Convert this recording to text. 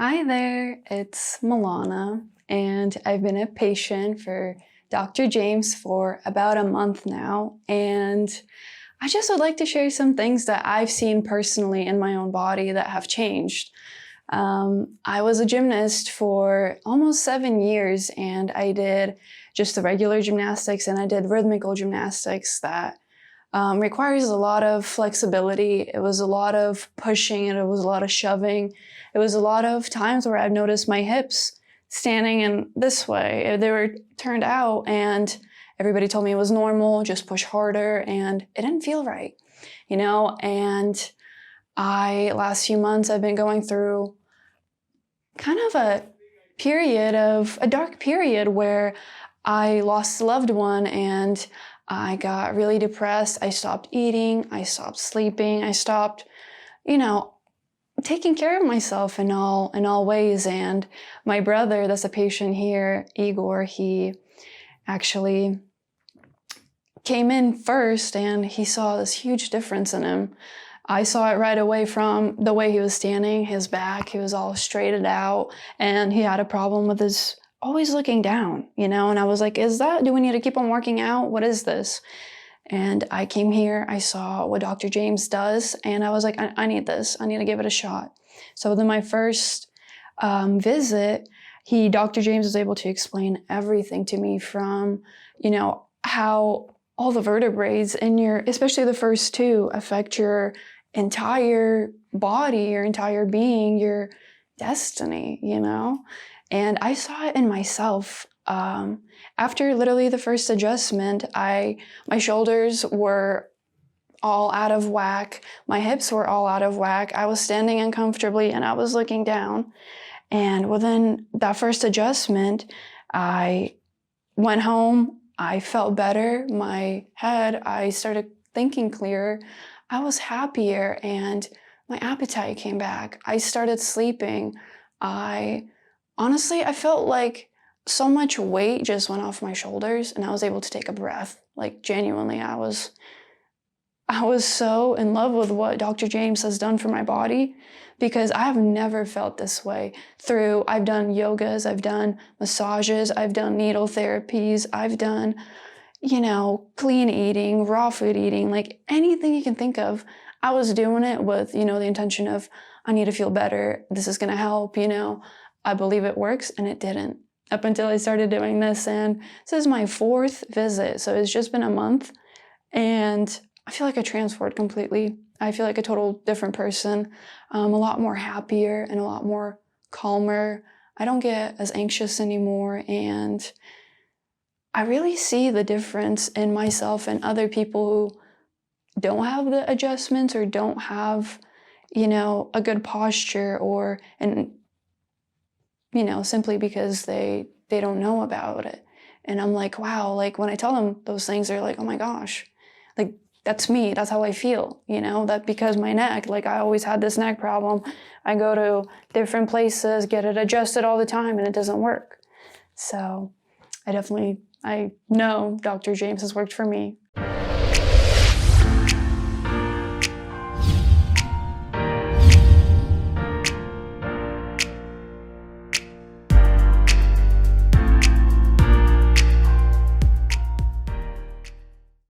Hi there, it's Milana, and I've been a patient for Dr. James for about a month now, and I just would like to share some things that I've seen personally in my own body that have changed. I was a gymnast for almost 7 years, and I did just the regular gymnastics, and I did rhythmical gymnastics that requires a lot of flexibility. It was a lot of pushing and it was a lot of shoving. It was a lot of times where I've noticed my hips standing in this way. They were turned out and everybody told me it was normal, just push harder, and it didn't feel right, and last few months I've been going through kind of a dark period where I lost a loved one and I got really depressed. I stopped eating, I stopped sleeping, I stopped, taking care of myself in all ways. And my brother, that's a patient here, Igor, he actually came in first and he saw this huge difference in him. I saw it right away from the way he was standing, his back, he was all straightened out, and he had a problem with his always looking down, and I was like, do we need to keep on working out? What is this? And I came here, I saw what Dr. James does, and I was like, I need this. I need to give it a shot. So within my first visit, Dr. James was able to explain everything to me from, how all the vertebrae in especially the first two, affect your entire body, your entire being, your destiny, And I saw it in myself. After literally the first adjustment, my shoulders were all out of whack. My hips were all out of whack. I was standing uncomfortably and I was looking down. And within that first adjustment, I went home. I felt better. I started thinking clearer. I was happier and my appetite came back. I started sleeping. Honestly, I felt like so much weight just went off my shoulders and I was able to take a breath. Like genuinely, I was so in love with what Dr. James has done for my body because I have never felt this way I've done yogas, I've done massages, I've done needle therapies, I've done, clean eating, raw food eating, like anything you can think of. I was doing it with, the intention of, I need to feel better. This is going to help, I believe it works, and it didn't up until I started doing this. And this is my 4th visit. So it's just been a month and I feel like I transformed completely. I feel like a total different person, a lot more happier and a lot more calmer. I don't get as anxious anymore. And I really see the difference in myself and other people who don't have the adjustments or don't have, a good posture simply because they don't know about it. And I'm like, wow, like when I tell them those things, they're like, oh my gosh, like that's me, that's how I feel, that because my neck, like I always had this neck problem. I go to different places, get it adjusted all the time and it doesn't work. So I know Dr. James has worked for me